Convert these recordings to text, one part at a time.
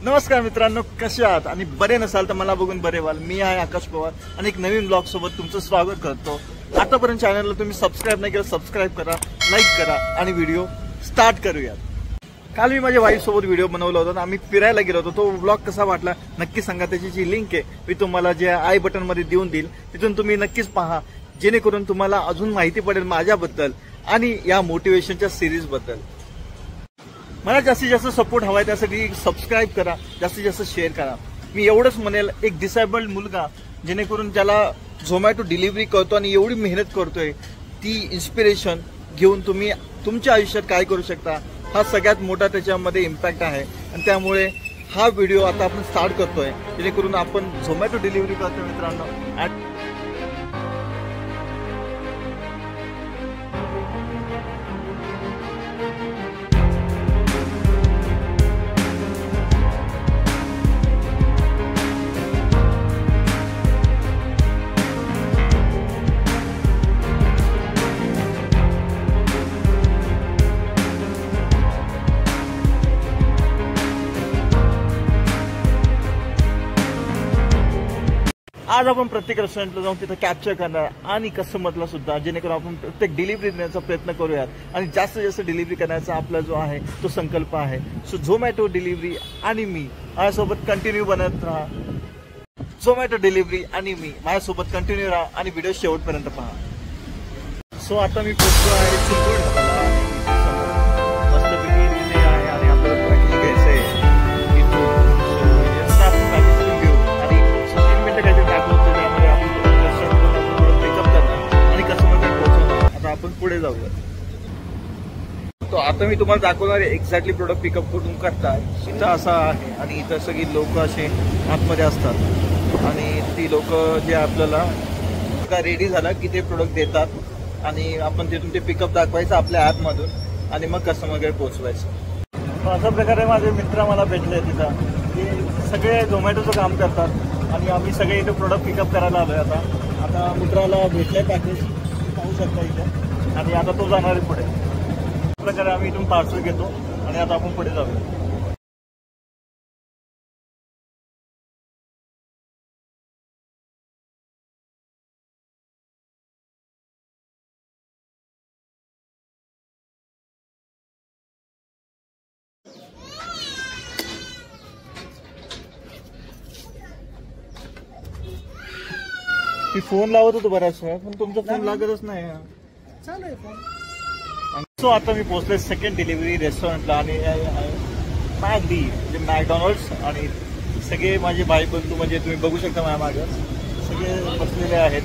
नमस्कार मित्रांनो, कसे आहात आणि बरे नसाल तर मला बघून बरे व्हाल। मी आहे आकाश पवार आणि एक नवीन ब्लॉग सोबत तुमचं स्वागत करतो। आतापर्यंत चॅनलला तुम्ही सबस्क्राइब नाही केलं, सबस्क्राइब करा, लाईक करा आणि व्हिडिओ स्टार्ट करूयात। काल मी माझ्या वाईफ सोबत व्हिडिओ बनवला होता, आम्ही फिरायला गेलो होतो। तो ब्लॉग कसा वाटला नक्की सांगा। त्याची जी लिंक आहे मी तुम्हाला जे आय बटन मध्ये देऊन देईल, तिथून तुम्ही नक्कीच पहा, जेणेकरून तुम्हाला अजून माहिती पडेल माझ्याबद्दल आणि या मोटिवेशनच्या सिरीज बद्दल। मला जास्तीत जास्त सपोर्ट हवाय, त्यासाठी सबस्क्राइब करा, जास्तीत जास्त शेअर करा। मी एवढंच म्हणेल, एक डिसेबल्ड मुलगा जेणेकरून ज्याला झोमॅटो डिलिव्हरी करतो आणि एवढी मेहनत करतोय, ती इन्स्पिरेशन घेऊन तुम्ही तुमच्या आयुष्यात काय करू शकता, हा सगळ्यात मोठा त्याच्यामध्ये इम्पॅक्ट आहे। आणि त्यामुळे हा व्हिडिओ आता आपण स्टार्ट करतोय, जेणेकरून आपण झोमॅटो डिलिव्हरी करतोय मित्रांनो। आज आपण प्रत्येक रेस्टॉरंटला जाऊन तिथे कॅप्चर करणार आणि कस्टमरला सुद्धा, जेणेकरून आपण प्रत्येक डिलिव्हरी देण्याचा प्रयत्न करूयात आणि जास्तीत जास्त डिलिव्हरी करण्याचा आपला जो आहे तो संकल्प आहे। सो झोमॅटो डिलिव्हरी आणि मी माझ्यासोबत कंटिन्यू बनत राहा। झोमॅटो डिलिव्हरी आणि मी माझ्यासोबत कंटिन्यू राहा आणि व्हिडिओ शेवटपर्यंत पहा। सो आता मी पोहोचलो आहे चिंचवड आपण पुढे जाऊया। तो आता मी तुम्हाला दाखवणार आहे एक्झॅक्टली प्रोडक्ट पिकअप कुठून करतात। इथं असा आहे आणि इथं सगळी लोक असे आतमध्ये असतात आणि ती लोक जे आपल्याला रेडी झाला की ते प्रोडक्ट देतात आणि आपण तिथून ते पिकअप दाखवायचं आपल्या ॲपमधून आणि मग कस्टमरकडे पोहोचवायचं। अशा प्रकारे माझे मित्र मला भेटले तिथं, की सगळे झोमॅटोचं काम करतात आणि आम्ही सगळे इथे प्रोडक्ट पिकअप करायला आलोय। आता मित्राला भेटलंय पॅकेज, पाहू शकता इथे, आणि आता तो जाणार आहे पुढे। अशा प्रकारे आम्ही इथून पार्सल घेतो आणि आता आपण पुढे जाऊया। मी फोन लावत होतो बऱ्याच वेळा, पण तुमचा फोन लागतच नाही। चालू आहे फोन। सो आता मी पोहोचले सेकंड डिलिव्हरी रेस्टॉरंटला आणि मॅकडी म्हणजे मॅकडॉनल्ड्स, आणि सगळे माझे भाई बंधू म्हणजे तुम्ही बघू शकता माझ्या मागं सगळे बसलेले आहेत।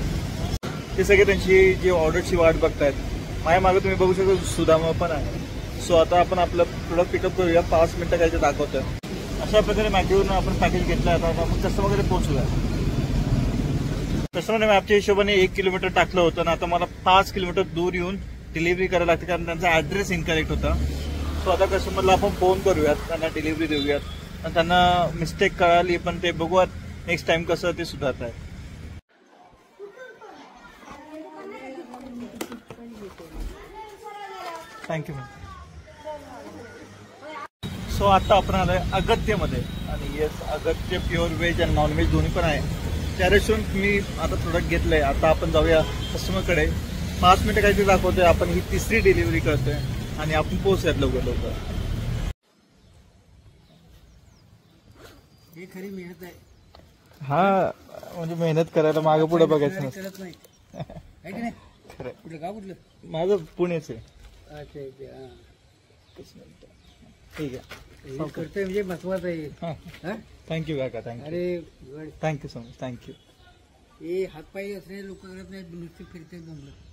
ते सगळे त्यांची जी ऑर्डरची वाट बघतायत। माझ्या मागं तुम्ही बघू शकता सुदामा पण आहे। सो आता आपण आपलं प्रोडक्ट पिकअप करूया, 5 मिनिटं काय ते दाखवतोय। अशा प्रकारे मॅकडीवरून आपण पॅकेज घेतलं, आता आपण कस्टमरकडे पोहोचूया। कस्टमरने मॅपच्या हिशोबाने 1 किलोमीटर टाकलं होतं ना, आता मला 5 किलोमीटर दूर येऊन डिलिव्हरी करायला लागते, कारण त्यांचा ॲड्रेस इनकरेक्ट होता। सो आता कस्टमरला आपण फोन करूयात, त्यांना डिलिव्हरी देऊयात आणि त्यांना मिस्टेक कळाली, पण ते बघूयात नेक्स्ट टाइम कसं ते सुधारत आहे। Thank you ma'am. सो आता आपण आलोय अगत्यमध्ये, आणि येस, अगत्य प्युअर व्हेज आणि नॉनव्हेज दोन्ही पण आहे। त्या रेस्टॉरंट मी आता प्रोडक्ट घेतलंय। आता आपण जाऊया कस्टमरकडे। 5 मिनिटं काहीतरी दाखवतोय, आपण ही तिसरी डिलिव्हरी करतोय आणि आपण पोहोचूयात लवकर लवकर। हे खरी मेहनत आहे। हा, म्हणजे मेहनत करायला मागे पुढे बघायचं नसतं। कुठलं गाव कुठलं? माझं पुणेच आहे। अच्छा, ठीक आहे, करतोय म्हणजे महत्वाचं आहे। थँक्यू काका, थँक्यू। अरे थँक्यू सो मच, थँक्यू। हे हातपायी असणारे लोक करत नाहीत, नुसते फिरते बोंबलत।